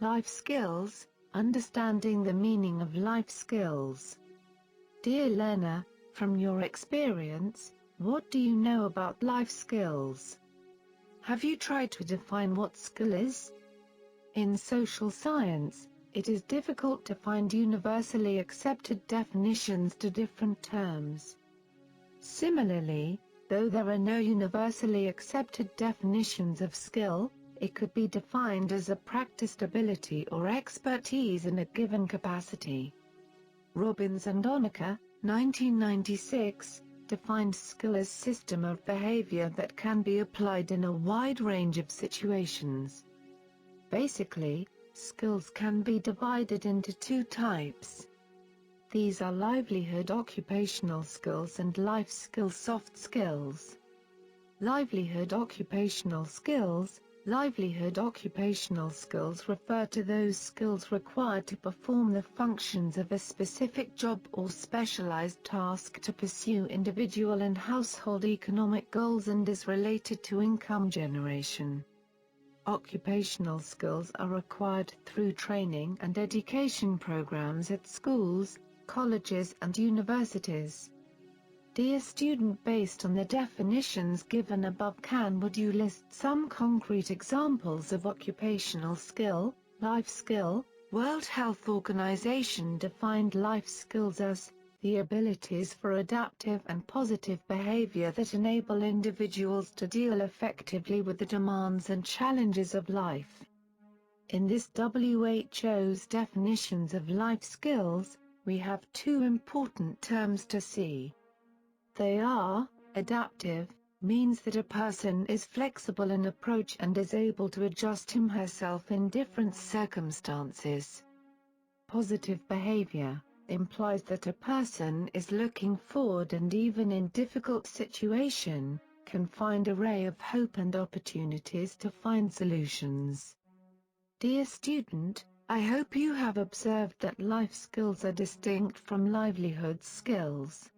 Life skills, understanding the meaning of life skills. Dear learner, from your experience, what do you know about life skills? Have you tried to define what skill is? In social science, it is difficult to find universally accepted definitions to different terms. Similarly, though there are no universally accepted definitions of skill, it could be defined as a practiced ability or expertise in a given capacity. Robbins and Onaker, 1996, defined skill as system of behavior that can be applied in a wide range of situations. Basically, skills can be divided into two types. These are livelihood occupational skills and life skills soft skills. Livelihood occupational skills. Livelihood occupational skills refer to those skills required to perform the functions of a specific job or specialized task to pursue individual and household economic goals and is related to income generation. Occupational skills are acquired through training and education programs at schools, colleges and universities. Dear student, based on the definitions given above, would you list some concrete examples of occupational skill, life skill? World Health Organization defined life skills as the abilities for adaptive and positive behavior that enable individuals to deal effectively with the demands and challenges of life. In this WHO's definitions of life skills, we have two important terms to see. They are, adaptive, means that a person is flexible in approach and is able to adjust himself in different circumstances. Positive behavior implies that a person is looking forward and even in difficult situation, can find a ray of hope and opportunities to find solutions. Dear student, I hope you have observed that life skills are distinct from livelihood skills.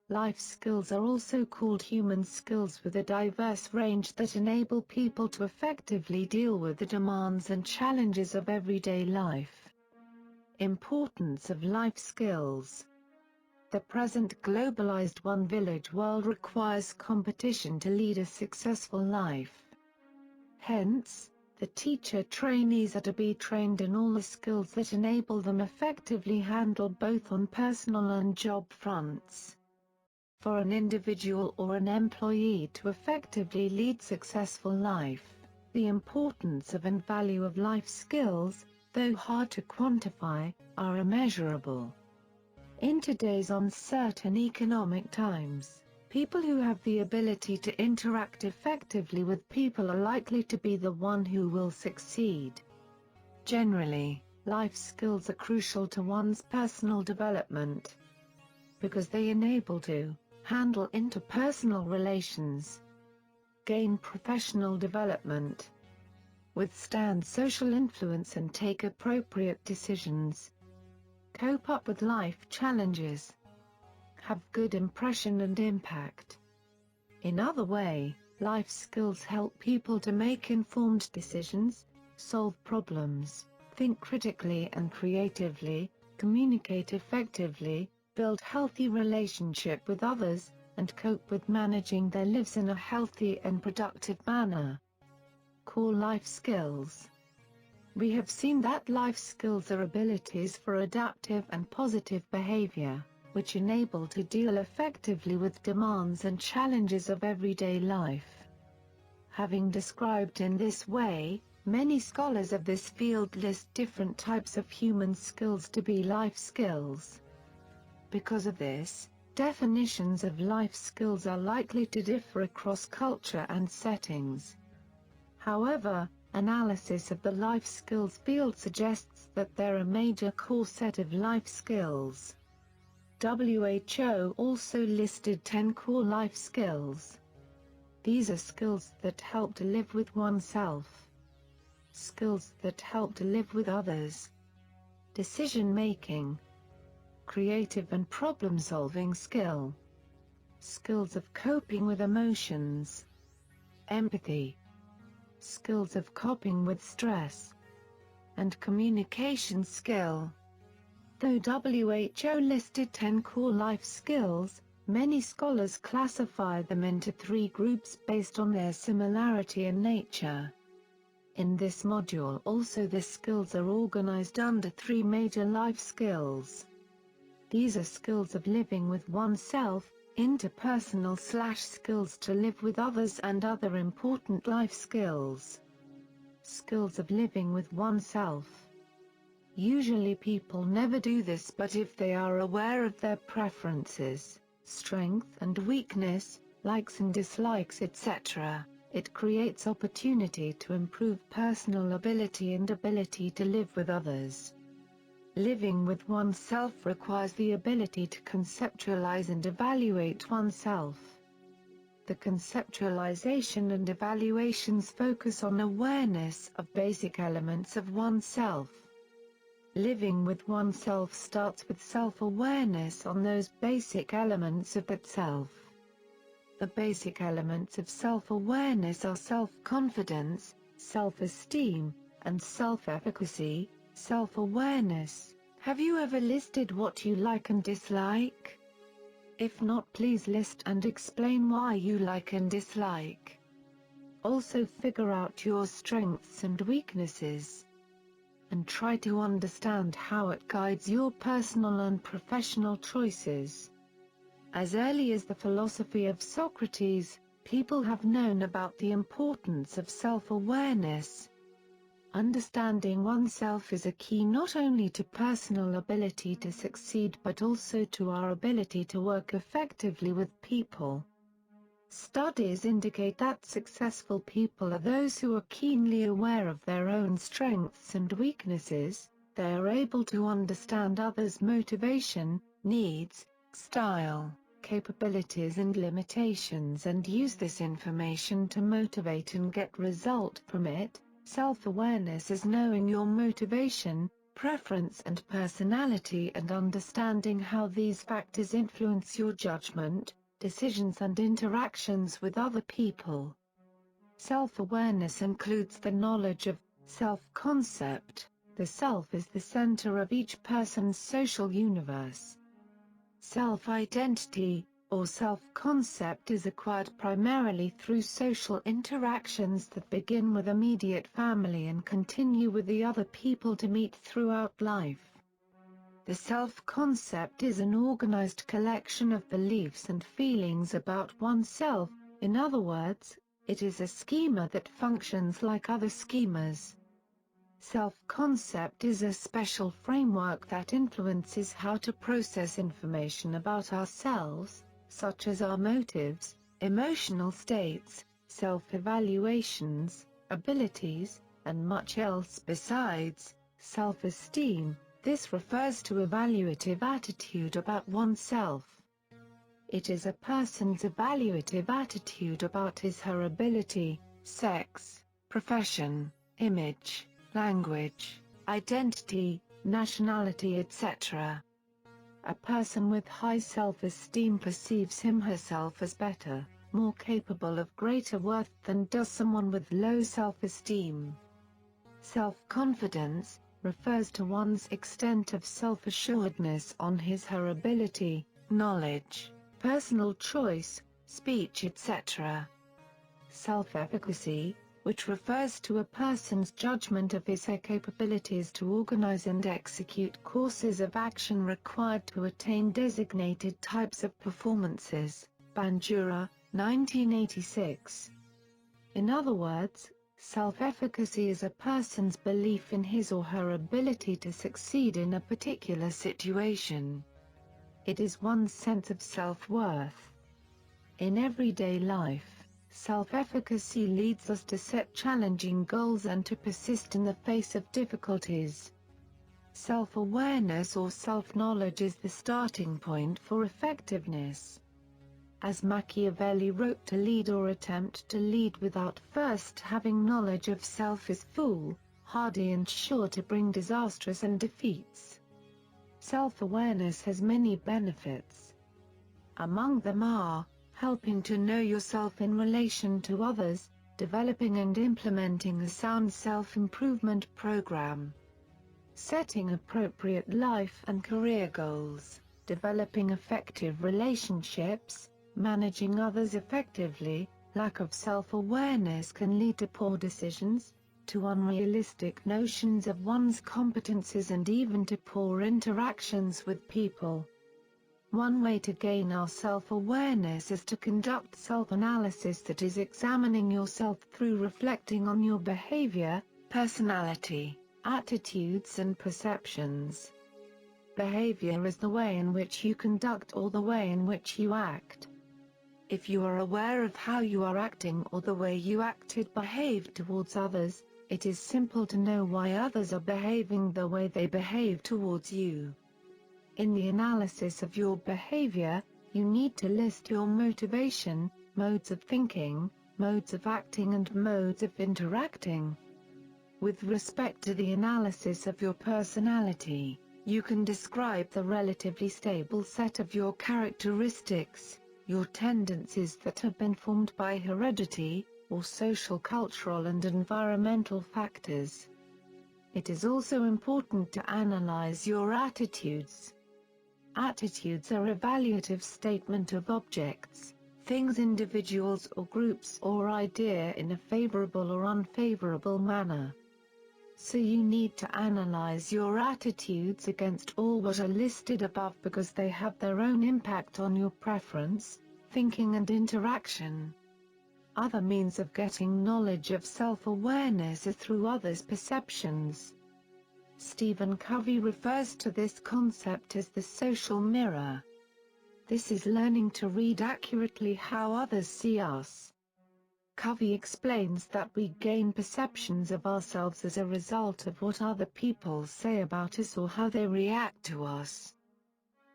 Life skills are also called human skills with a diverse range that enable people to effectively deal with the demands and challenges of everyday life. Importance of life skills. The present globalized one-village world requires competition to lead a successful life. Hence, the teacher trainees are to be trained in all the skills that enable them effectively handle both on personal and job fronts. For an individual or an employee to effectively lead successful life, the importance of and value of life skills, though hard to quantify, are immeasurable. In today's uncertain economic times, people who have the ability to interact effectively with people are likely to be the one who will succeed. Generally, life skills are crucial to one's personal development because they enable to handle interpersonal relations, gain professional development, withstand social influence and take appropriate decisions, cope up with life challenges, have good impression and impact. In other way, life skills help people to make informed decisions, solve problems, think critically and creatively, communicate effectively, build healthy relationship with others, and cope with managing their lives in a healthy and productive manner. Core life skills. We have seen that life skills are abilities for adaptive and positive behavior, which enable to deal effectively with demands and challenges of everyday life. Having described in this way, many scholars of this field list different types of human skills to be life skills. Because of this, definitions of life skills are likely to differ across culture and settings. However, analysis of the life skills field suggests that there are a major core set of life skills. WHO also listed 10 core life skills. These are skills that help to live with oneself, skills that help to live with others, decision-making, creative and problem-solving skill, skills of coping with emotions, empathy, skills of coping with stress, and communication skill. Though WHO listed 10 core life skills, many scholars classify them into 3 groups based on their similarity in nature. In this module also the skills are organized under 3 major life skills. These are skills of living with oneself, interpersonal / skills to live with others, and other important life skills. Skills of living with oneself. Usually people never do this, but if they are aware of their preferences, strength and weakness, likes and dislikes, etc., it creates opportunity to improve personal ability and ability to live with others. Living with oneself requires the ability to conceptualize and evaluate oneself. The conceptualization and evaluations focus on awareness of basic elements of oneself. Living with oneself starts with self-awareness on those basic elements of that self. The basic elements of self-awareness are self-confidence, self-esteem, and self-efficacy. Self-awareness. Have you ever listed what you like and dislike? If not, please list and explain why you like and dislike. Also figure out your strengths and weaknesses. And try to understand how it guides your personal and professional choices. As early as the philosophy of Socrates, people have known about the importance of self-awareness. Understanding oneself is a key not only to personal ability to succeed but also to our ability to work effectively with people. Studies indicate that successful people are those who are keenly aware of their own strengths and weaknesses. They are able to understand others' motivation, needs, style, capabilities and limitations, and use this information to motivate and get result from it. Self-awareness is knowing your motivation, preference and personality, and understanding how these factors influence your judgment, decisions and interactions with other people. Self-awareness includes the knowledge of self-concept. The self is the center of each person's social universe. Self-identity, or self-concept, is acquired primarily through social interactions that begin with immediate family and continue with the other people to meet throughout life. The self-concept is an organized collection of beliefs and feelings about oneself. In other words, it is a schema that functions like other schemas. Self-concept is a special framework that influences how to process information about ourselves, such as our motives, emotional states, self-evaluations, abilities, and much else besides. Self-esteem. This refers to evaluative attitude about oneself. It is a person's evaluative attitude about his/her ability, sex, profession, image, language, identity, nationality, etc. A person with high self-esteem perceives him/herself as better, more capable, of greater worth than does someone with low self-esteem. Self-confidence refers to one's extent of self-assuredness on his/her ability, knowledge, personal choice, speech, etc. Self-efficacy, which refers to a person's judgment of his/her capabilities to organize and execute courses of action required to attain designated types of performances. Bandura, 1986. In other words, self-efficacy is a person's belief in his or her ability to succeed in a particular situation. It is one's sense of self-worth. In everyday life, self-efficacy leads us to set challenging goals and to persist in the face of difficulties. Self-awareness or self-knowledge is the starting point for effectiveness. As Machiavelli wrote, to lead or attempt to lead without first having knowledge of self is foolhardy and sure to bring disasters and defeats. Self-awareness has many benefits. Among them are helping to know yourself in relation to others, developing and implementing a sound self-improvement program, setting appropriate life and career goals, developing effective relationships, managing others effectively. Lack of self-awareness can lead to poor decisions, to unrealistic notions of one's competences, and even to poor interactions with people. One way to gain our self-awareness is to conduct self-analysis, that is, examining yourself through reflecting on your behavior, personality, attitudes and perceptions. Behavior is the way in which you conduct or the way in which you act. If you are aware of how you are acting or the way you acted, behaved towards others, it is simple to know why others are behaving the way they behave towards you. In the analysis of your behavior, you need to list your motivation, modes of thinking, modes of acting and modes of interacting. With respect to the analysis of your personality, you can describe the relatively stable set of your characteristics, your tendencies that have been formed by heredity, or social, cultural and environmental factors. It is also important to analyze your attitudes. Attitudes are evaluative statement of objects, things, individuals or groups or idea in a favorable or unfavorable manner. So you need to analyze your attitudes against all what are listed above, because they have their own impact on your preference, thinking and interaction. Other means of getting knowledge of self-awareness are through others' perceptions. Stephen Covey refers to this concept as the social mirror. This is learning to read accurately how others see us. Covey explains that we gain perceptions of ourselves as a result of what other people say about us or how they react to us.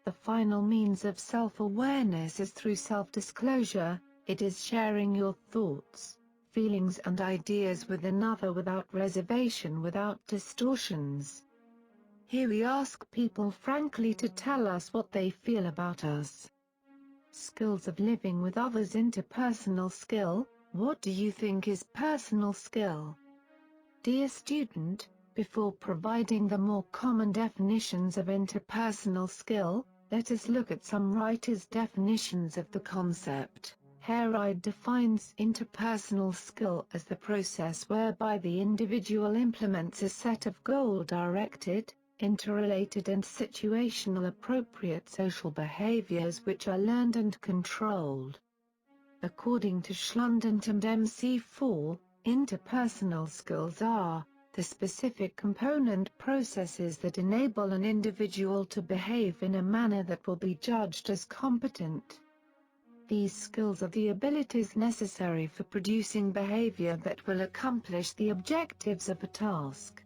The final means of self-awareness is through self-disclosure. It is sharing your thoughts, feelings and ideas with another without reservation, without distortions. Here we ask people frankly to tell us what they feel about us. Skills of living with others. Interpersonal skill. What do you think is personal skill? Dear student, before providing the more common definitions of interpersonal skill, let us look at some writers' definitions of the concept. Heride defines interpersonal skill as the process whereby the individual implements a set of goal-directed, interrelated and situational appropriate social behaviors which are learned and controlled. According to Schlundent and MC4, interpersonal skills are the specific component processes that enable an individual to behave in a manner that will be judged as competent. These skills are the abilities necessary for producing behavior that will accomplish the objectives of a task.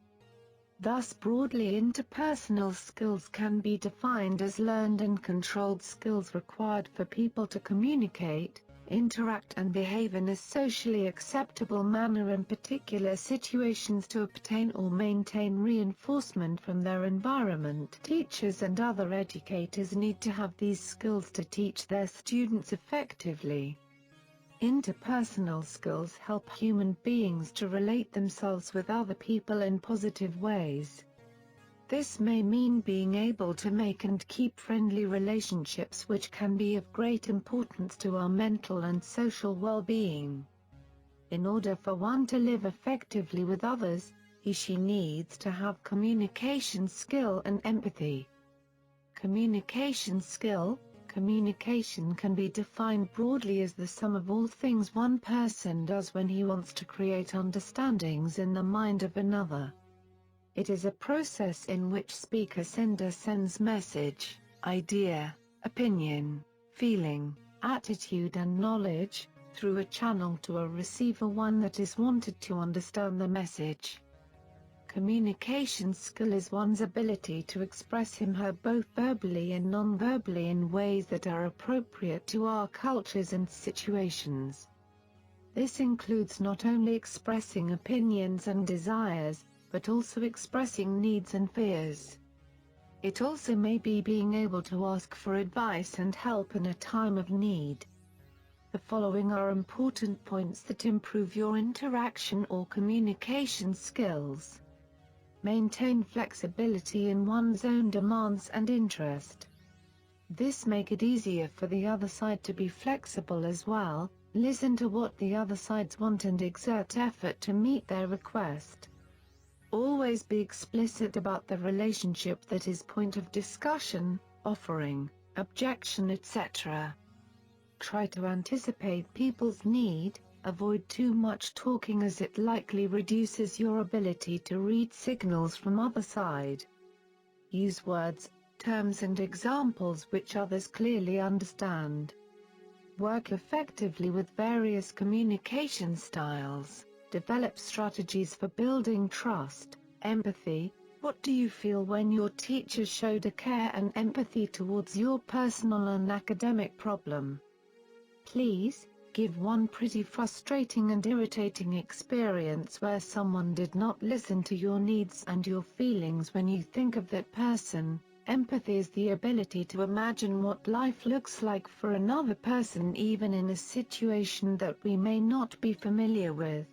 Thus, broadly, interpersonal skills can be defined as learned and controlled skills required for people to communicate, interact and behave in a socially acceptable manner in particular situations to obtain or maintain reinforcement from their environment. Teachers and other educators need to have these skills to teach their students effectively. Interpersonal skills help human beings to relate themselves with other people in positive ways. This may mean being able to make and keep friendly relationships, which can be of great importance to our mental and social well-being. In order for one to live effectively with others, he/she needs to have communication skill and empathy. Communication skill. Communication can be defined broadly as the sum of all things one person does when he wants to create understandings in the mind of another. It is a process in which speaker-sender sends message, idea, opinion, feeling, attitude and knowledge, through a channel to a receiver, one that is wanted to understand the message. Communication skill is one's ability to express him/her both verbally and non-verbally in ways that are appropriate to our cultures and situations. This includes not only expressing opinions and desires, but also expressing needs and fears. It also may be being able to ask for advice and help in a time of need. The following are important points that improve your interaction or communication skills. Maintain flexibility in one's own demands and interest. This makes it easier for the other side to be flexible as well. Listen to what the other sides want and exert effort to meet their request. Always be explicit about the relationship that is point of discussion, offering, objection, etc. Try to anticipate people's need. Avoid too much talking as it likely reduces your ability to read signals from other side. Use words, terms and examples which others clearly understand. Work effectively with various communication styles. Develop strategies for building trust, empathy. What do you feel when your teacher showed a care and empathy towards your personal and academic problem? Please, give one pretty frustrating and irritating experience where someone did not listen to your needs and your feelings when you think of that person. Empathy is the ability to imagine what life looks like for another person even in a situation that we may not be familiar with.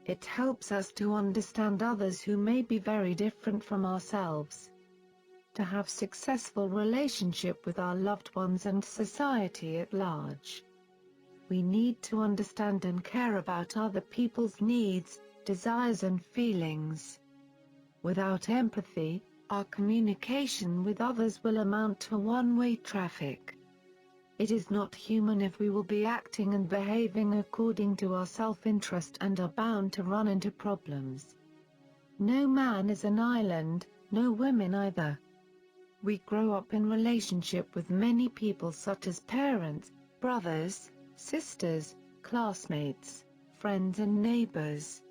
It helps us to understand others who may be very different from ourselves. To have successful relationship with our loved ones and society at large, we need to understand and care about other people's needs, desires and feelings. Without empathy, our communication with others will amount to one-way traffic. It is not human if we will be acting and behaving according to our self-interest and are bound to run into problems. No man is an island, no women either. We grow up in relationship with many people such as parents, brothers, sisters, classmates, friends and neighbors.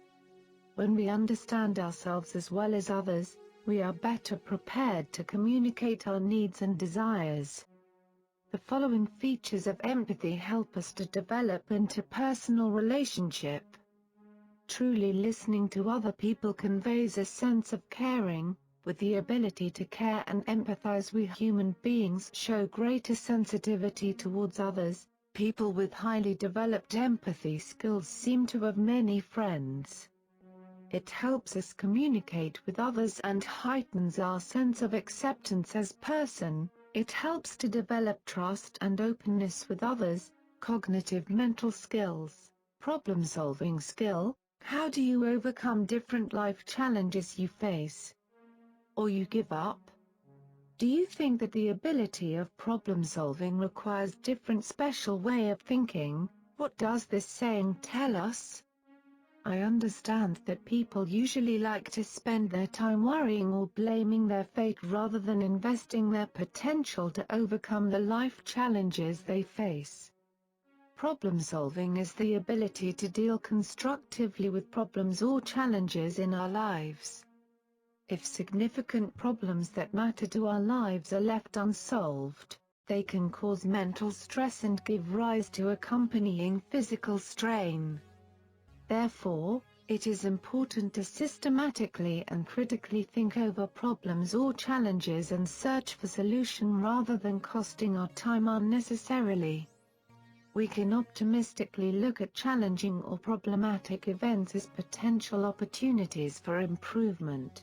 When we understand ourselves as well as others, we are better prepared to communicate our needs and desires. The following features of empathy help us to develop interpersonal relationship. Truly listening to other people conveys a sense of caring. With the ability to care and empathize, we human beings show greater sensitivity towards others. People with highly developed empathy skills seem to have many friends. It helps us communicate with others and heightens our sense of acceptance as person. It helps to develop trust and openness with others. Cognitive mental skills. Problem-solving skill. How do you overcome different life challenges you face? Or you give up? Do you think that the ability of problem-solving requires different special way of thinking? What does this saying tell us? I understand that people usually like to spend their time worrying or blaming their fate rather than investing their potential to overcome the life challenges they face. Problem-solving is the ability to deal constructively with problems or challenges in our lives. If significant problems that matter to our lives are left unsolved, they can cause mental stress and give rise to accompanying physical strain. Therefore, it is important to systematically and critically think over problems or challenges and search for solution rather than costing our time unnecessarily. We can optimistically look at challenging or problematic events as potential opportunities for improvement.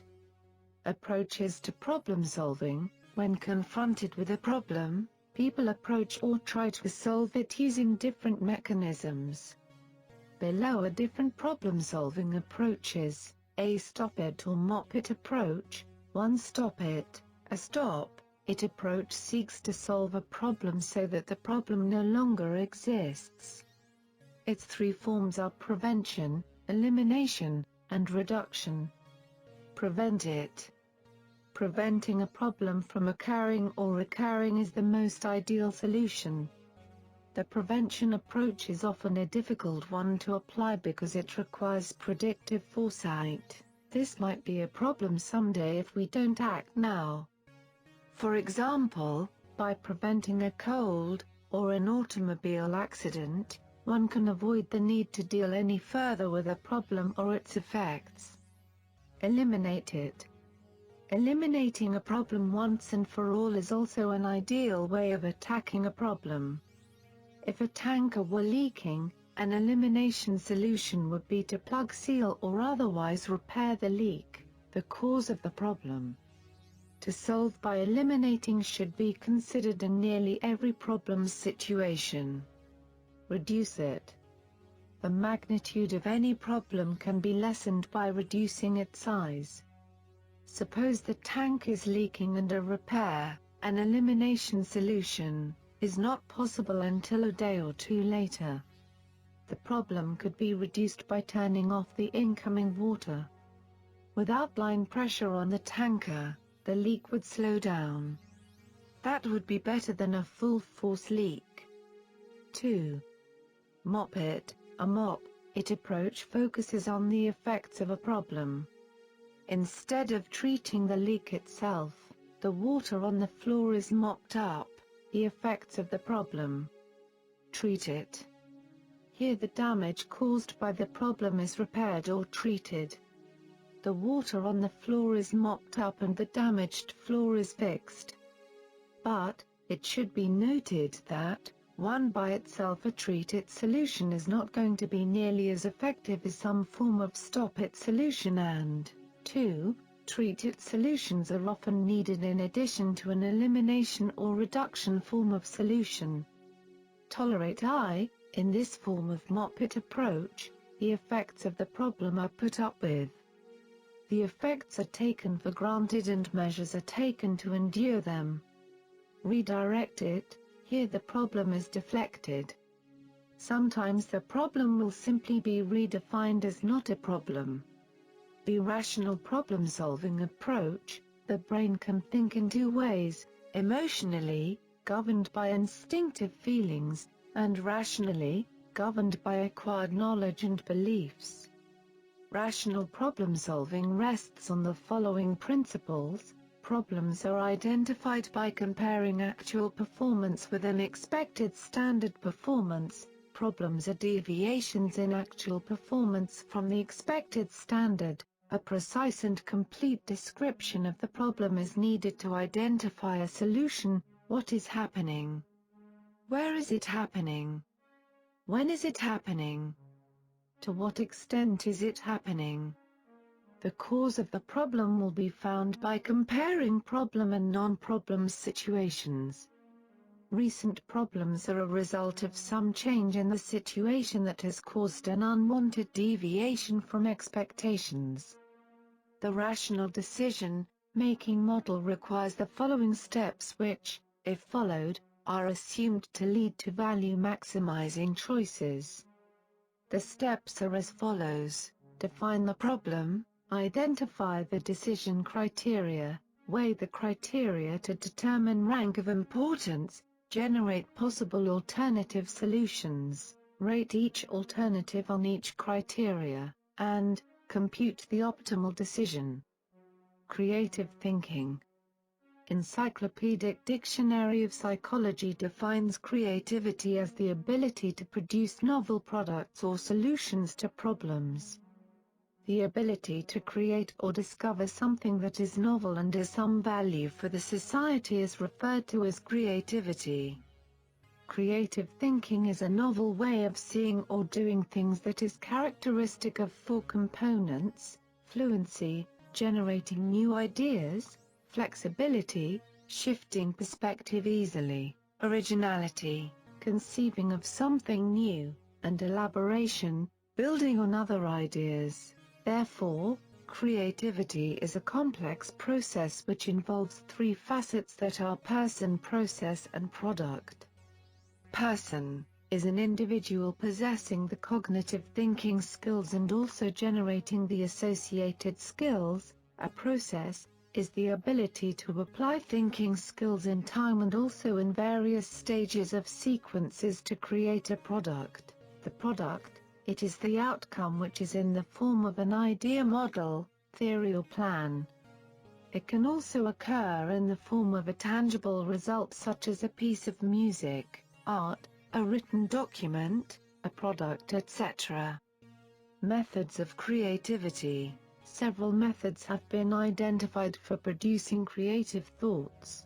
Approaches to problem solving. When confronted with a problem, people approach or try to solve it using different mechanisms. Below are different problem-solving approaches: a stop-it or mop-it approach. 1. Stop-it. A stop-it approach seeks to solve a problem so that the problem no longer exists. Its three forms are prevention, elimination, and reduction. Prevent it. Preventing a problem from occurring or recurring is the most ideal solution. The prevention approach is often a difficult one to apply because it requires predictive foresight. This might be a problem someday if we don't act now. For example, by preventing a cold, or an automobile accident, one can avoid the need to deal any further with a problem or its effects. Eliminate it. Eliminating a problem once and for all is also an ideal way of attacking a problem. If a tanker were leaking, an elimination solution would be to plug, seal or otherwise repair the leak. The cause of the problem to solve by eliminating should be considered in nearly every problem situation. Reduce it. The magnitude of any problem can be lessened by reducing its size. Suppose the tank is leaking and a repair, an elimination solution, is not possible until a day or two later. The problem could be reduced by turning off the incoming water. Without line pressure on the tanker, the leak would slow down. That would be better than a full-force leak. 2. Mop it. A mop-it approach focuses on the effects of a problem. Instead of treating the leak itself, the water on the floor is mopped up, the effects of the problem. Treat it. Here the damage caused by the problem is repaired or treated. The water on the floor is mopped up and the damaged floor is fixed. But, it should be noted that, 1 by itself a treat-it solution is not going to be nearly as effective as some form of stop-it solution, and 2. Treat-it solutions are often needed in addition to an elimination or reduction form of solution. Tolerate I. In this form of mop-it approach, the effects of the problem are put up with. The effects are taken for granted and measures are taken to endure them. Redirect it. Here the problem is deflected. Sometimes the problem will simply be redefined as not a problem. The rational problem-solving approach, the brain can think in 2 ways, emotionally, governed by instinctive feelings, and rationally, governed by acquired knowledge and beliefs. Rational problem-solving rests on the following principles. Problems are identified by comparing actual performance with an expected standard performance. Problems are deviations in actual performance from the expected standard. A precise and complete description of the problem is needed to identify a solution. What is happening? Where is it happening? When is it happening? To what extent is it happening? The cause of the problem will be found by comparing problem and non-problem situations. Recent problems are a result of some change in the situation that has caused an unwanted deviation from expectations. The rational decision-making model requires the following steps which, if followed, are assumed to lead to value-maximizing choices. The steps are as follows: define the problem, identify the decision criteria, weigh the criteria to determine rank of importance, generate possible alternative solutions, rate each alternative on each criteria, and compute the optimal decision. Creative thinking. Encyclopedic Dictionary of Psychology defines creativity as the ability to produce novel products or solutions to problems. The ability to create or discover something that is novel and has some value for the society is referred to as creativity. Creative thinking is a novel way of seeing or doing things that is characteristic of 4 components: fluency, generating new ideas, flexibility, shifting perspective easily, originality, conceiving of something new, and elaboration, building on other ideas. Therefore, creativity is a complex process which involves 3 facets that are person, process, and product. Person is an individual possessing the cognitive thinking skills and also generating the associated skills. A process is the ability to apply thinking skills in time and also in various stages of sequences to create a product. The product, it is the outcome which is in the form of an idea, model, theory or plan. It can also occur in the form of a tangible result such as a piece of music, art, a written document, a product, etc. Methods of creativity. Several methods have been identified for producing creative thoughts.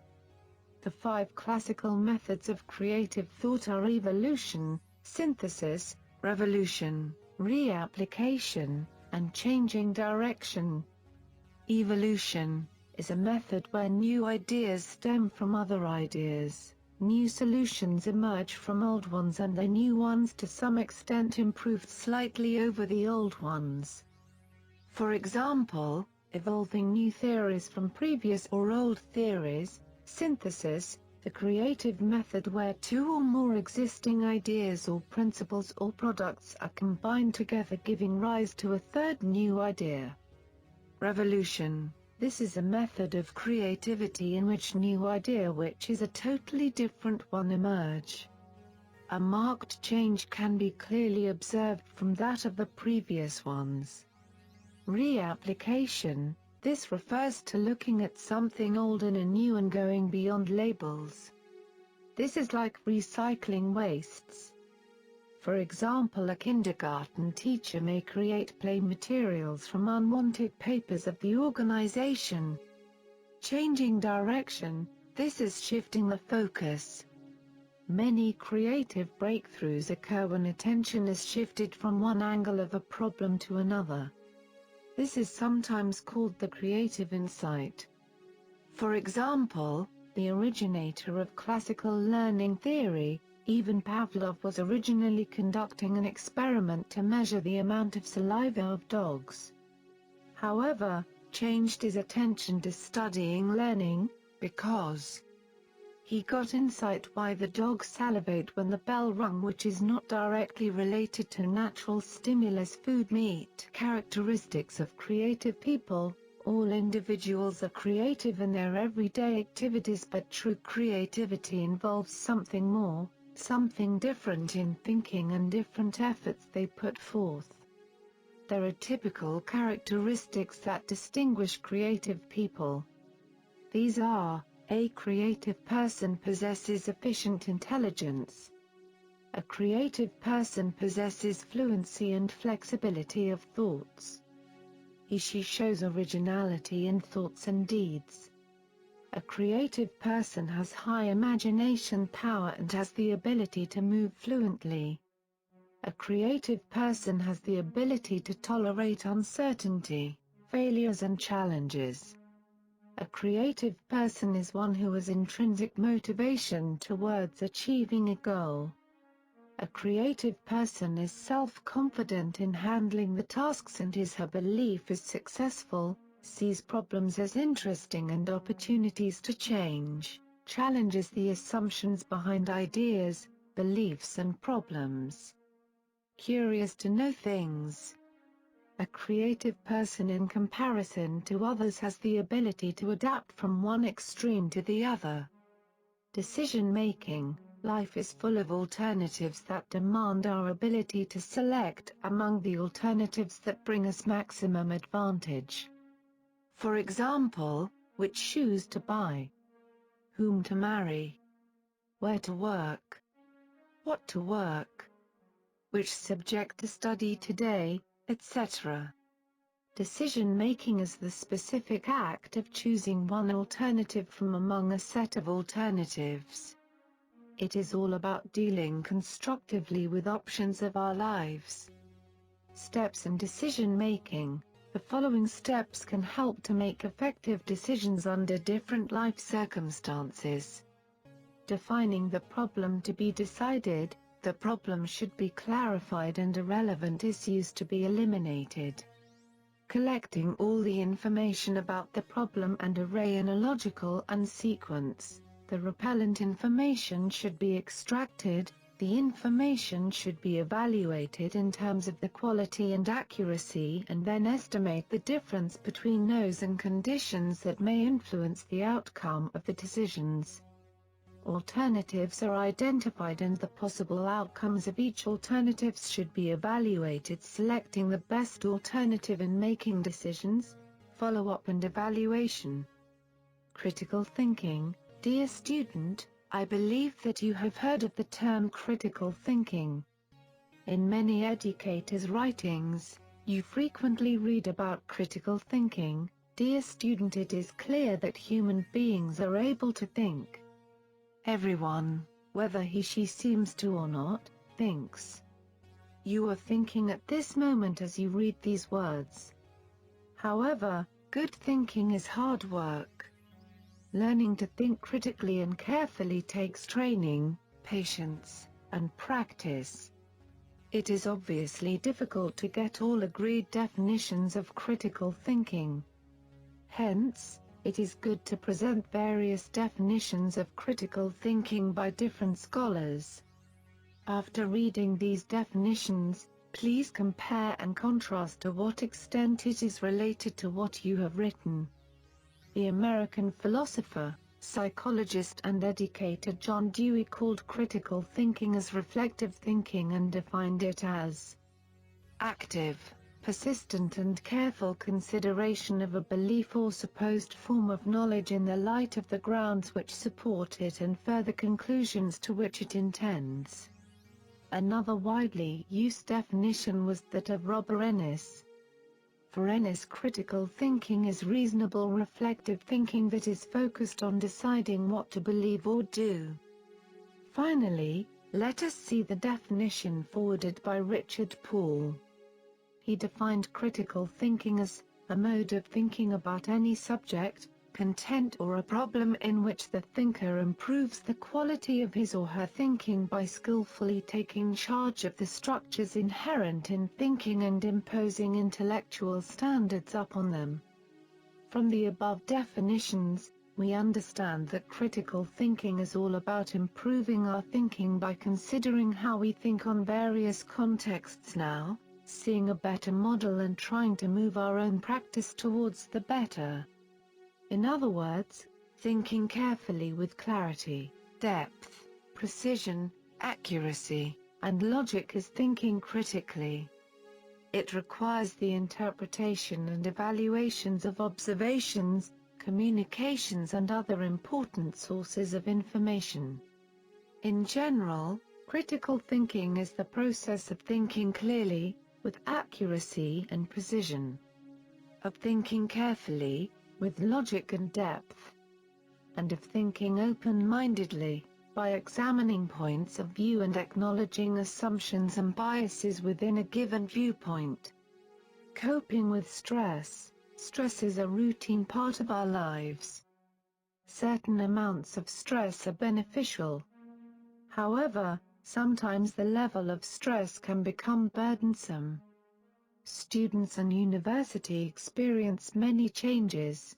The 5 classical methods of creative thought are evolution, synthesis, revolution, reapplication, and changing direction. Evolution is a method where new ideas stem from other ideas, new solutions emerge from old ones, and the new ones to some extent improve slightly over the old ones. For example, evolving new theories from previous or old theories. Synthesis, the creative method where two or more existing ideas or principles or products are combined together, giving rise to a third new idea. Revolution, this is a method of creativity in which new idea which is a totally different one emerge. A marked change can be clearly observed from that of the previous ones. Reapplication, this refers to looking at something old in a new and going beyond labels. This is like recycling wastes. For example, a kindergarten teacher may create play materials from unwanted papers of the organization. Changing direction, this is shifting the focus. Many creative breakthroughs occur when attention is shifted from one angle of a problem to another. This is sometimes called the creative insight. For example, the originator of classical learning theory, Ivan Pavlov, was originally conducting an experiment to measure the amount of saliva of dogs. However, changed his attention to studying learning, because he got insight why the dogs salivate when the bell rung, which is not directly related to natural stimulus food meat. Characteristics of creative people. All individuals are creative in their everyday activities, but true creativity involves something more, something different in thinking and different efforts they put forth. There are typical characteristics that distinguish creative people. These are: a creative person possesses efficient intelligence. A creative person possesses fluency and flexibility of thoughts. She shows originality in thoughts and deeds. A creative person has high imagination power and has the ability to move fluently. A creative person has the ability to tolerate uncertainty, failures and challenges. A creative person is one who has intrinsic motivation towards achieving a goal. A creative person is self-confident in handling the tasks and her belief is successful, sees problems as interesting and opportunities to change, challenges the assumptions behind ideas, beliefs and problems. Curious to know things. A creative person in comparison to others has the ability to adapt from one extreme to the other. Decision-making. Life is full of alternatives that demand our ability to select among the alternatives that bring us maximum advantage. For example, which shoes to buy, whom to marry, where to work, what to work, which subject to study today, etc. Decision-making is the specific act of choosing one alternative from among a set of alternatives. It is all about dealing constructively with options of our lives. Steps in decision-making. The following steps can help to make effective decisions under different life circumstances. Defining the problem to be decided. The problem should be clarified and irrelevant issues to be eliminated. Collecting all the information about the problem and array in a logical sequence. The repellent information should be extracted, the information should be evaluated in terms of the quality and accuracy, and then estimate the difference between those and conditions that may influence the outcome of the decisions. Alternatives are identified and the possible outcomes of each alternative should be evaluated, selecting the best alternative in making decisions. Follow-up and evaluation. Critical thinking. Dear student, I believe that you have heard of the term critical thinking. In many educators' writings, you frequently read about critical thinking. Dear student, it is clear that human beings are able to think. Everyone, whether she seems to or not, thinks. You are thinking at this moment as you read these words. However, Good thinking is hard work. Learning to think critically and carefully takes training, patience, and practice. It is obviously difficult to get all agreed definitions of critical thinking. Hence, it is good to present various definitions of critical thinking by different scholars. After reading these definitions, please compare and contrast to what extent it is related to what you have written. The American philosopher, psychologist and educator John Dewey called critical thinking as reflective thinking and defined it as active, persistent and careful consideration of a belief or supposed form of knowledge in the light of the grounds which support it and further conclusions to which it intends. Another widely used definition was that of Robert Ennis. For Ennis, critical thinking is reasonable reflective thinking that is focused on deciding what to believe or do. Finally, let us see the definition forwarded by Richard Paul. He defined critical thinking as a mode of thinking about any subject, content or a problem in which the thinker improves the quality of his or her thinking by skillfully taking charge of the structures inherent in thinking and imposing intellectual standards upon them. From the above definitions, we understand that critical thinking is all about improving our thinking by considering how we think on various contexts now, seeing a better model and trying to move our own practice towards the better. In other words, thinking carefully with clarity, depth, precision, accuracy, and logic is thinking critically. It requires the interpretation and evaluations of observations, communications and other important sources of information. In general, critical thinking is the process of thinking clearly, with accuracy and precision. Of thinking carefully, with logic and depth. And of thinking open-mindedly, by examining points of view and acknowledging assumptions and biases within a given viewpoint. Coping with stress. Stress is a routine part of our lives. Certain amounts of stress are beneficial. However, sometimes the level of stress can become burdensome. Students and university experience many changes.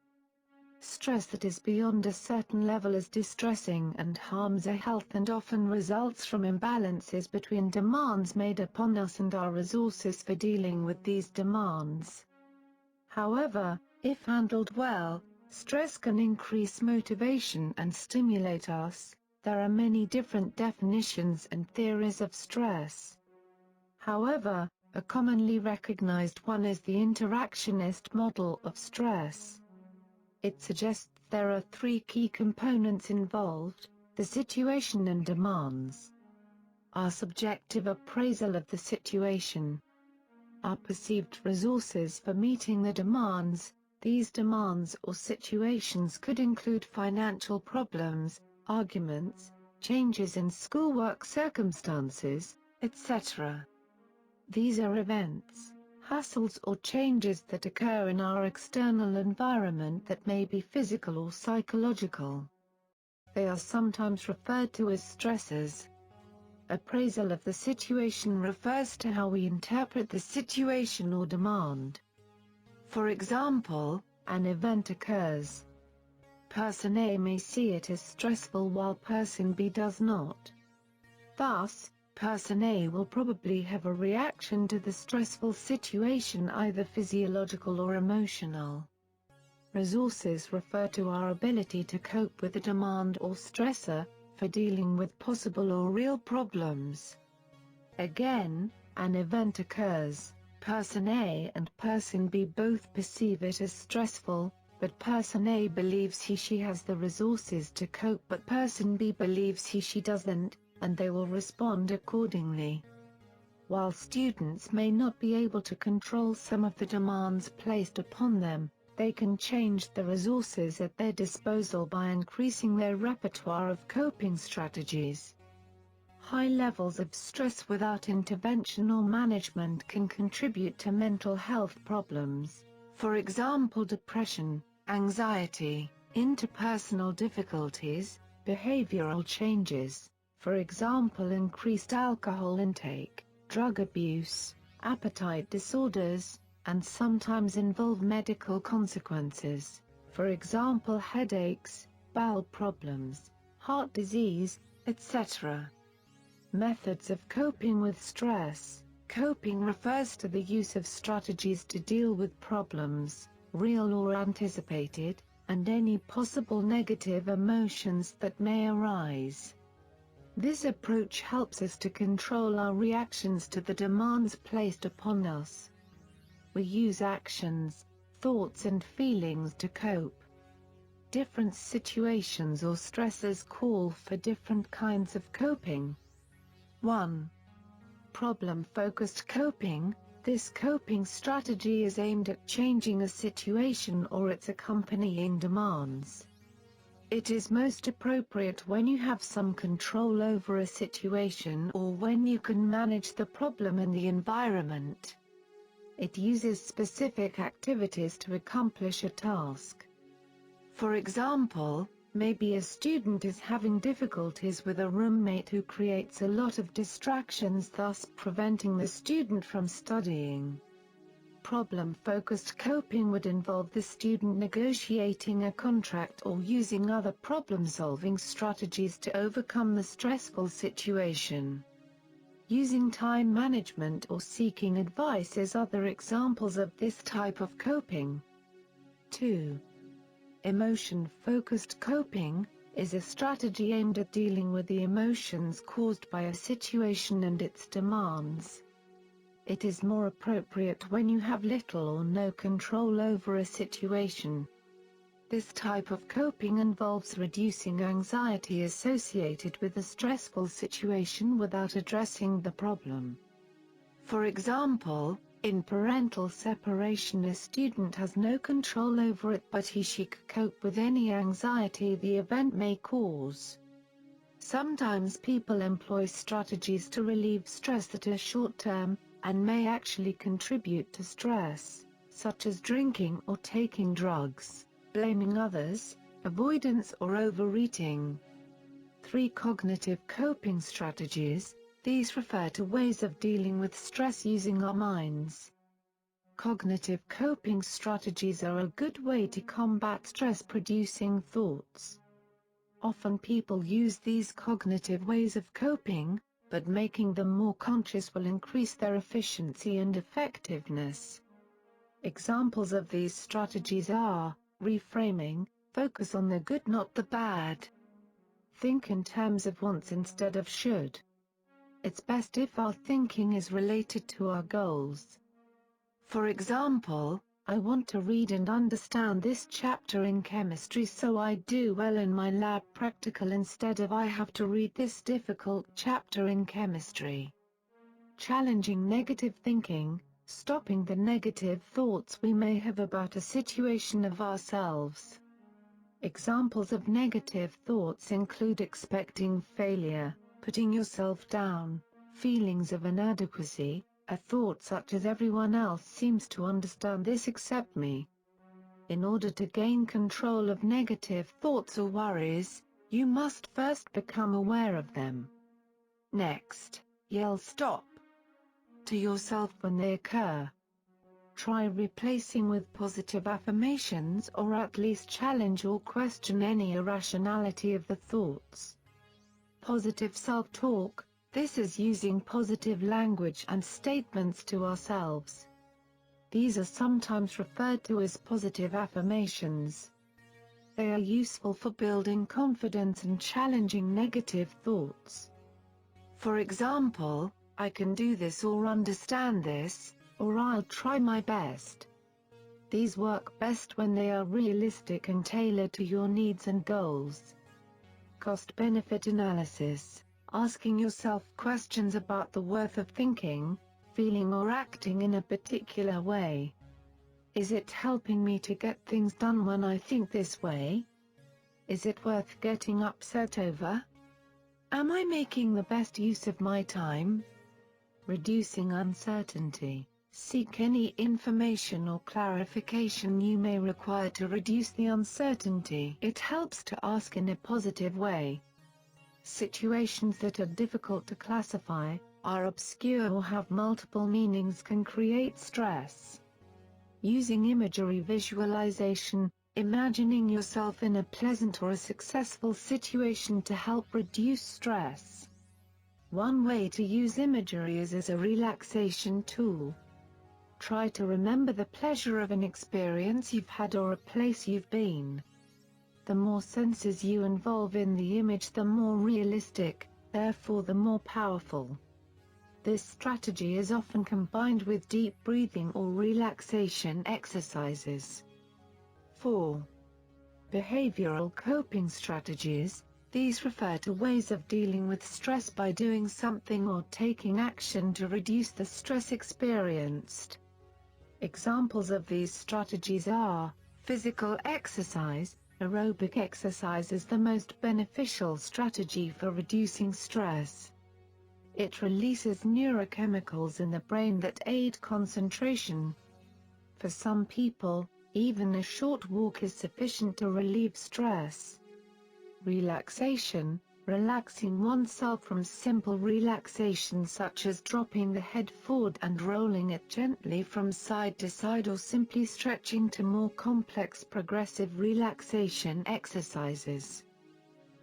Stress that is beyond a certain level is distressing and harms our health and often results from imbalances between demands made upon us and our resources for dealing with these demands. However, if handled well, stress can increase motivation and stimulate us. There are many different definitions and theories of stress. However, a commonly recognized one is the interactionist model of stress. It suggests there are three key components involved: the situation and demands, our subjective appraisal of the situation, our perceived resources for meeting the demands. These demands or situations could include financial problems, arguments, changes in schoolwork circumstances, etc. These are events, hassles or changes that occur in our external environment that may be physical or psychological. They are sometimes referred to as stressors. Appraisal of the situation refers to how we interpret the situation or demand. For example, an event occurs. Person A may see it as stressful while person B does not. Thus, Person A will probably have a reaction to the stressful situation, either physiological or emotional. Resources refer to our ability to cope with a demand or stressor, for dealing with possible or real problems. Again, an event occurs. Person A and Person B both perceive it as stressful, but Person A believes he/she has the resources to cope, but Person B believes he/she doesn't, and they will respond accordingly. While students may not be able to control some of the demands placed upon them, they can change the resources at their disposal by increasing their repertoire of coping strategies. High levels of stress without intervention or management can contribute to mental health problems. For example, depression, anxiety, interpersonal difficulties, behavioral changes, for example increased alcohol intake, drug abuse, appetite disorders, and sometimes involve medical consequences, for example headaches, bowel problems, heart disease, etc. Methods of coping with stress. Coping refers to the use of strategies to deal with problems, real or anticipated, and any possible negative emotions that may arise. This approach helps us to control our reactions to the demands placed upon us. We use actions, thoughts and feelings to cope. Different situations or stressors call for different kinds of coping. 1. Problem-focused coping. This coping strategy is aimed at changing a situation or its accompanying demands. It is most appropriate when you have some control over a situation or when you can manage the problem and the environment. It uses specific activities to accomplish a task. For example, maybe a student is having difficulties with a roommate who creates a lot of distractions, thus preventing the student from studying. Problem-focused coping would involve the student negotiating a contract or using other problem-solving strategies to overcome the stressful situation. Using time management or seeking advice is other examples of this type of coping. 2. Emotion-focused coping is a strategy aimed at dealing with the emotions caused by a situation and its demands. It is more appropriate when you have little or no control over a situation. This type of coping involves reducing anxiety associated with a stressful situation without addressing the problem. For example, in parental separation, a student has no control over it, but she could cope with any anxiety the event may cause. Sometimes people employ strategies to relieve stress that are short-term, and may actually contribute to stress, such as drinking or taking drugs, blaming others, avoidance or overeating. 3. Cognitive coping strategies. These refer to ways of dealing with stress using our minds. Cognitive coping strategies are a good way to combat stress-producing thoughts. Often people use these cognitive ways of coping, but making them more conscious will increase their efficiency and effectiveness. Examples of these strategies are: reframing, focus on the good not the bad. Think in terms of wants instead of should. It's best if our thinking is related to our goals. For example, I want to read and understand this chapter in chemistry so I do well in my lab practical instead of I have to read this difficult chapter in chemistry. Challenging negative thinking, stopping the negative thoughts we may have about a situation of ourselves. Examples of negative thoughts include expecting failure, putting yourself down, feelings of inadequacy, a thought such as everyone else seems to understand this except me. In order to gain control of negative thoughts or worries, you must first become aware of them. Next, yell stop to yourself when they occur. Try replacing with positive affirmations or at least challenge or question any irrationality of the thoughts. Positive self-talk. This is using positive language and statements to ourselves. These are sometimes referred to as positive affirmations. They are useful for building confidence and challenging negative thoughts. For example, I can do this or understand this, or I'll try my best. These work best when they are realistic and tailored to your needs and goals. Cost-benefit analysis. Asking yourself questions about the worth of thinking, feeling or acting in a particular way. Is it helping me to get things done when I think this way? Is it worth getting upset over? Am I making the best use of my time? Reducing uncertainty. Seek any information or clarification you may require to reduce the uncertainty. It helps to ask in a positive way. Situations that are difficult to classify, are obscure or have multiple meanings can create stress. Using imagery visualization, imagining yourself in a pleasant or a successful situation to help reduce stress. One way to use imagery is as a relaxation tool. Try to remember the pleasure of an experience you've had or a place you've been. The more senses you involve in the image, the more realistic, therefore the more powerful. This strategy is often combined with deep breathing or relaxation exercises. 4. Behavioral coping strategies. These refer to ways of dealing with stress by doing something or taking action to reduce the stress experienced. Examples of these strategies are physical exercise. Aerobic exercise is the most beneficial strategy for reducing stress. It releases neurochemicals in the brain that aid concentration. For some people, even a short walk is sufficient to relieve stress. Relaxation. Relaxing oneself from simple relaxation such as dropping the head forward and rolling it gently from side to side, or simply stretching, to more complex progressive relaxation exercises.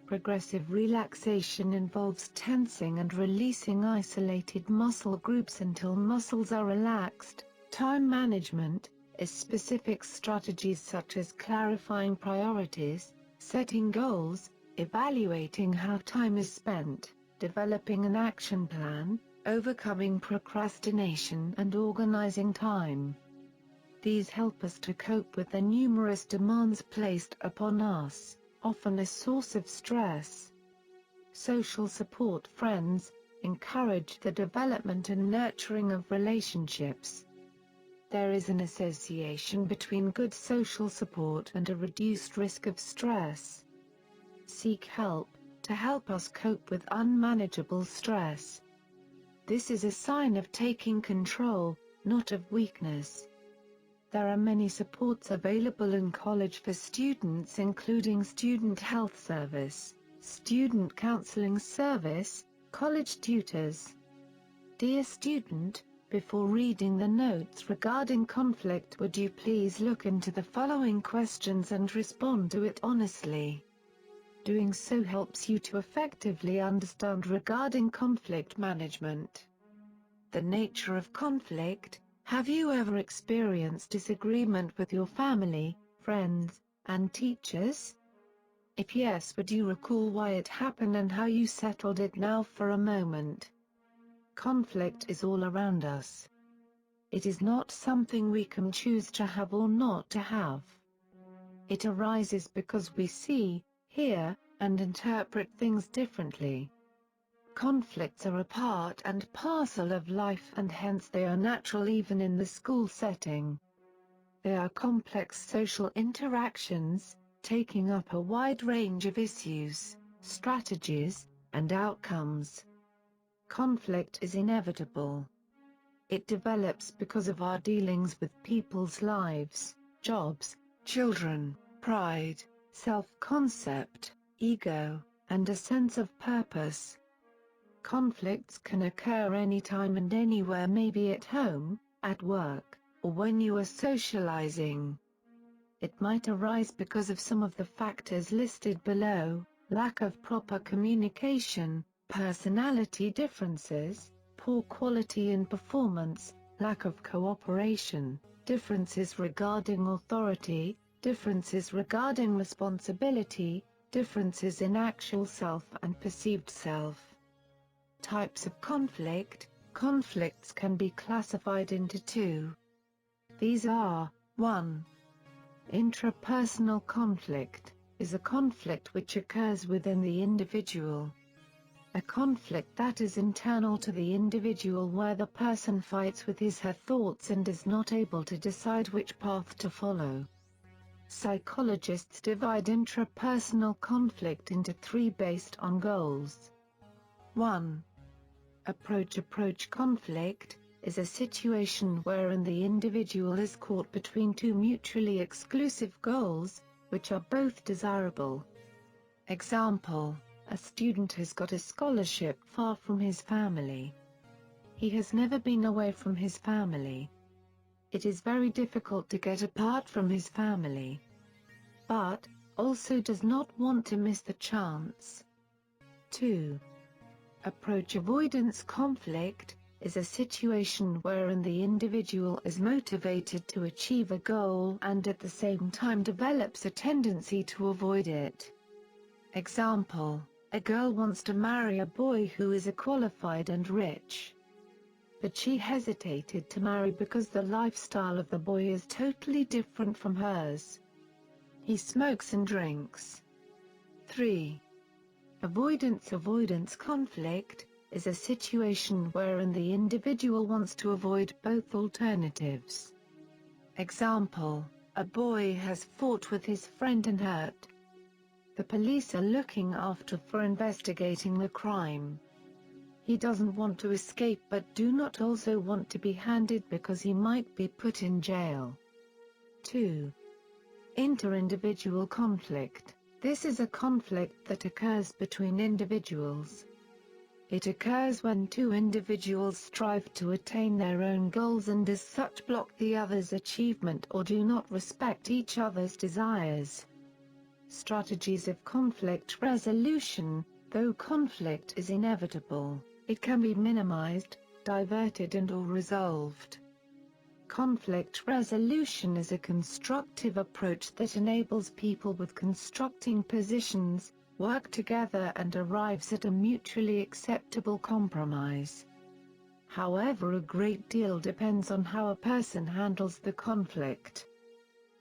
Progressive relaxation involves tensing and releasing isolated muscle groups until muscles are relaxed. Time management is specific strategies such as clarifying priorities, setting goals, evaluating how time is spent, developing an action plan, overcoming procrastination, and organizing time. These help us to cope with the numerous demands placed upon us, often a source of stress. Social support. Friends encourage the development and nurturing of relationships. There is an association between good social support and a reduced risk of stress. Seek help to help us cope with unmanageable stress. This is a sign of taking control, not of weakness. There are many supports available in college for students, including Student Health Service, Student Counseling Service, college tutors. Dear student, before reading the notes regarding conflict, would you please look into the following questions and respond to it honestly. Doing so helps you to effectively understand regarding conflict management. The nature of conflict. Have you ever experienced disagreement with your family, friends, and teachers? If yes, would you recall why it happened and how you settled it now for a moment? Conflict is all around us. It is not something we can choose to have or not to have. It arises because we see, hear, and interpret things differently. Conflicts are a part and parcel of life, and hence they are natural even in the school setting. They are complex social interactions, taking up a wide range of issues, strategies, and outcomes. Conflict is inevitable. It develops because of our dealings with people's lives, jobs, children, pride, self-concept, ego, and a sense of purpose. Conflicts can occur anytime and anywhere, maybe at home, at work, or when you are socializing. It might arise because of some of the factors listed below: lack of proper communication, personality differences, poor quality in performance, lack of cooperation, differences regarding authority, differences regarding responsibility, differences in actual self and perceived self. Types of conflict. Conflicts can be classified into two. These are: 1. Intrapersonal conflict is a conflict which occurs within the individual. A conflict that is internal to the individual, where the person fights with his/her thoughts and is not able to decide which path to follow. Psychologists divide intrapersonal conflict into three based on goals. 1. Approach conflict. is a situation wherein the individual is caught between two mutually exclusive goals, which are both desirable. Example: a student has got a scholarship far from his family. He has never been away from his family. It is very difficult to get apart from his family, but also does not want to miss the chance. 2. Approach avoidance conflict is a situation wherein the individual is motivated to achieve a goal and at the same time develops a tendency to avoid it. Example: a girl wants to marry a boy who is qualified and rich, but she hesitated to marry because the lifestyle of the boy is totally different from hers. He smokes and drinks. 3. Avoidance conflict is a situation wherein the individual wants to avoid both alternatives. Example: a boy has fought with his friend and hurt. The police are looking after for investigating the crime. He doesn't want to escape but do not also want to be handed because he might be put in jail. 2. Interindividual conflict. This is a conflict that occurs between individuals. It occurs when two individuals strive to attain their own goals and as such block the other's achievement or do not respect each other's desires. Strategies of conflict resolution. Though conflict is inevitable, it can be minimized, diverted and/or resolved. Conflict resolution is a constructive approach that enables people with constructing positions, work together and arrives at a mutually acceptable compromise. However, a great deal depends on how a person handles the conflict.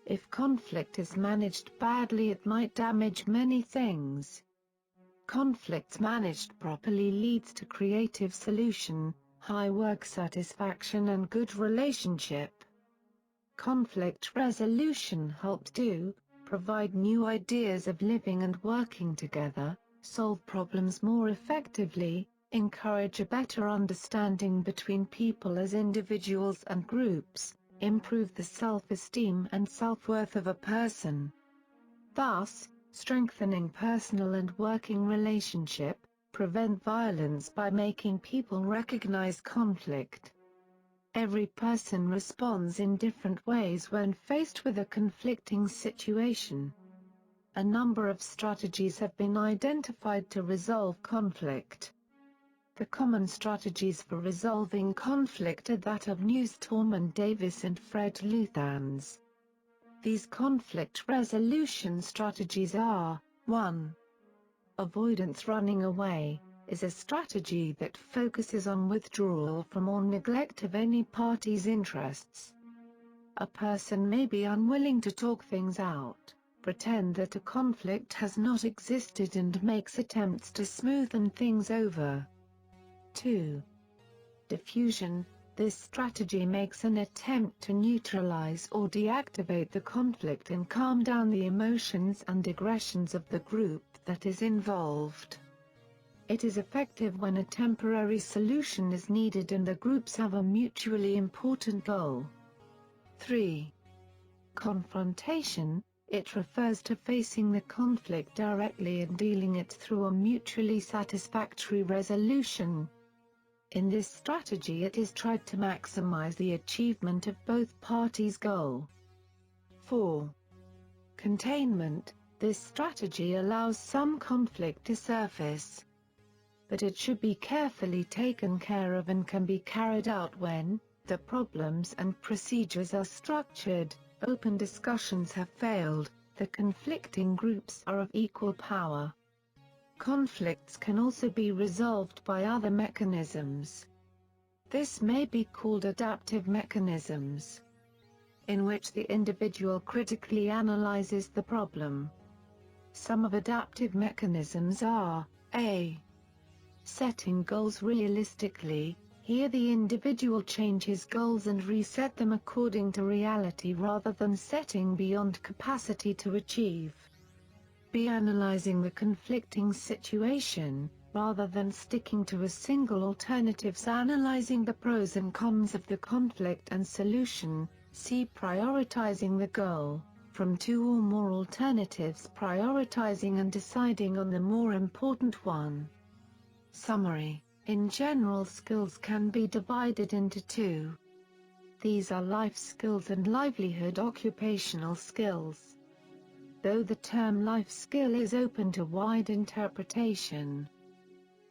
If conflict is managed badly, it might damage many things. Conflicts managed properly leads to creative solution, high work satisfaction and good relationship. Conflict resolution helps to provide new ideas of living and working together, solve problems more effectively, encourage a better understanding between people as individuals and groups, improve the self-esteem and self-worth of a person. Thus, strengthening personal and working relationship, prevent violence by making people recognize conflict. Every person responds in different ways when faced with a conflicting situation. A number of strategies have been identified to resolve conflict. The common strategies for resolving conflict are that of Newstorm Davis and Fred Luthans. These conflict resolution strategies are: 1. Avoidance running away is a strategy that focuses on withdrawal from or neglect of any party's interests. A person may be unwilling to talk things out, pretend that a conflict has not existed and makes attempts to smoothen things over. 2. Diffusion. This strategy makes an attempt to neutralize or deactivate the conflict and calm down the emotions and aggressions of the group that is involved. It is effective when a temporary solution is needed and the groups have a mutually important goal. 3. Confrontation. It refers to facing the conflict directly and dealing it through a mutually satisfactory resolution. In this strategy, it is tried to maximize the achievement of both parties' goal. 4. Containment. This strategy allows some conflict to surface, but it should be carefully taken care of and can be carried out when the problems and procedures are structured, open discussions have failed, the conflicting groups are of equal power. Conflicts can also be resolved by other mechanisms. This may be called adaptive mechanisms, in which the individual critically analyzes the problem. Some of adaptive mechanisms are: A. Setting goals realistically. Here the individual changes goals and reset them according to reality rather than setting beyond capacity to achieve. B. Analyzing the conflicting situation. Rather than sticking to a single alternatives analyzing the pros and cons of the conflict and solution, C. Prioritizing the goal, from two or more alternatives prioritizing and deciding on the more important one. Summary. In general, skills can be divided into two. These are life skills and livelihood occupational skills. Though the term life skill is open to wide interpretation,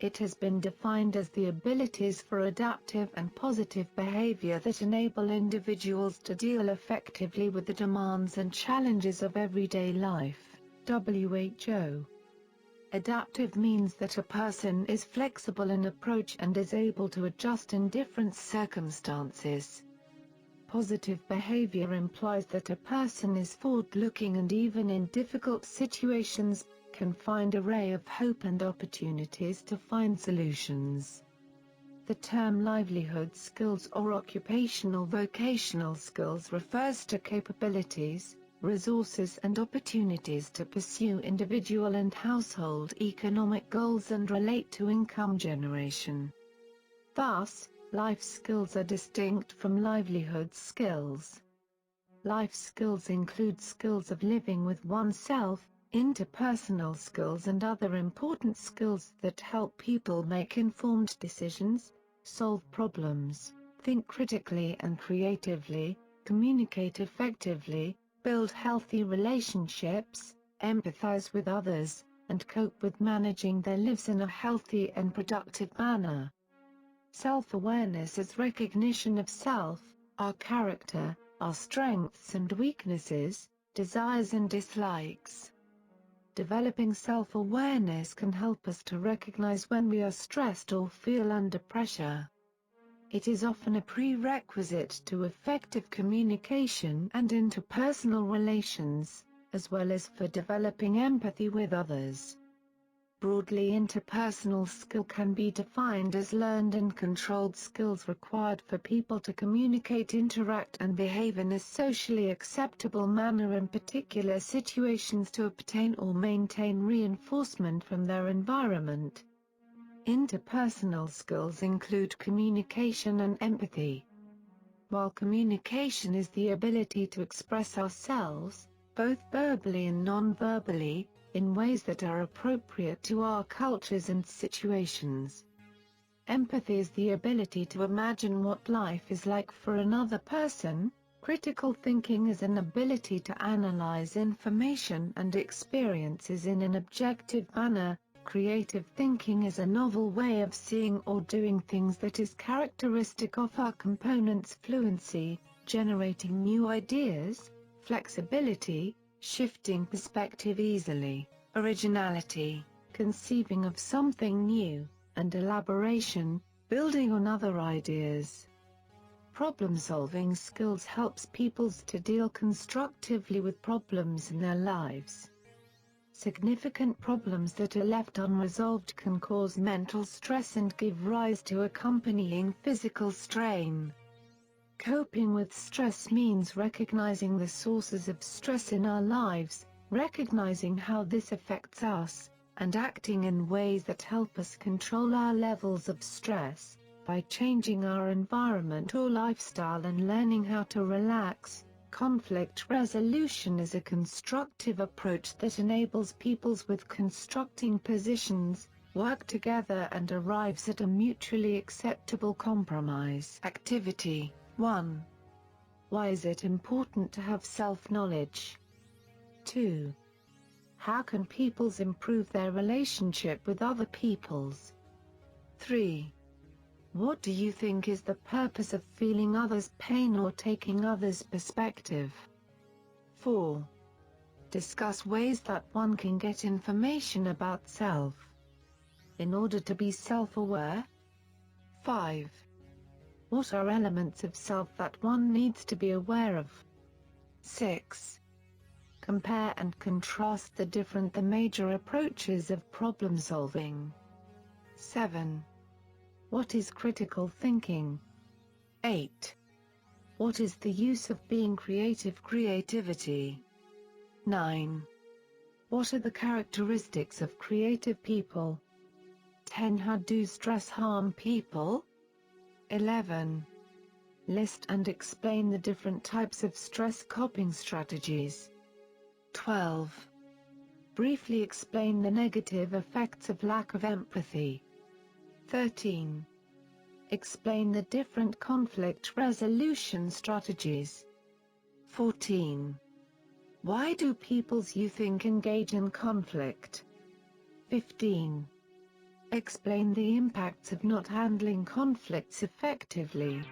it has been defined as the abilities for adaptive and positive behavior that enable individuals to deal effectively with the demands and challenges of everyday life. WHO. Adaptive means that a person is flexible in approach and is able to adjust in different circumstances. Positive behavior implies that a person is forward-looking and even in difficult situations, can find a ray of hope and opportunities to find solutions. The term livelihood skills or occupational vocational skills refers to capabilities, resources and opportunities to pursue individual and household economic goals and relate to income generation. Thus, life skills are distinct from livelihood skills. Life skills include skills of living with oneself, interpersonal skills and other important skills that help people make informed decisions, solve problems, think critically and creatively, communicate effectively, build healthy relationships, empathize with others, and cope with managing their lives in a healthy and productive manner. Self-awareness is recognition of self, our character, our strengths and weaknesses, desires and dislikes. Developing self-awareness can help us to recognize when we are stressed or feel under pressure. It is often a prerequisite to effective communication and interpersonal relations, as well as for developing empathy with others. Broadly, interpersonal skill can be defined as learned and controlled skills required for people to communicate, interact and behave in a socially acceptable manner in particular situations to obtain or maintain reinforcement from their environment. Interpersonal skills include communication and empathy. While communication is the ability to express ourselves, both verbally and non-verbally, in ways that are appropriate to our cultures and situations. Empathy is the ability to imagine what life is like for another person. Critical thinking is an ability to analyze information and experiences in an objective manner. Creative thinking is a novel way of seeing or doing things that is characteristic of our components. Fluency, generating new ideas, flexibility, shifting perspective easily, originality, conceiving of something new, and elaboration, building on other ideas. Problem-solving skills helps people to deal constructively with problems in their lives. Significant problems that are left unresolved can cause mental stress and give rise to accompanying physical strain. Coping with stress means recognizing the sources of stress in our lives, recognizing how this affects us, and acting in ways that help us control our levels of stress, by changing our environment or lifestyle and learning how to relax. Conflict resolution is a constructive approach that enables peoples with constructing positions, work together and arrives at a mutually acceptable compromise. Activity 1. Why is it important to have self-knowledge? 2. How can peoples improve their relationship with other peoples? 3. What do you think is the purpose of feeling others' pain or taking others' perspective? 4. Discuss ways that one can get information about self in order to be self-aware. 5. What are elements of self that one needs to be aware of? 6. Compare and contrast the major approaches of problem solving. 7. What is critical thinking? 8. What is the use of being creative? Creativity. 9. What are the characteristics of creative people? 10. How do stress harm people? 11. List and explain the different types of stress coping strategies. 12. Briefly explain the negative effects of lack of empathy. 13. Explain the different conflict resolution strategies. 14. Why do people's you think engage in conflict? 15. Explain the impacts of not handling conflicts effectively.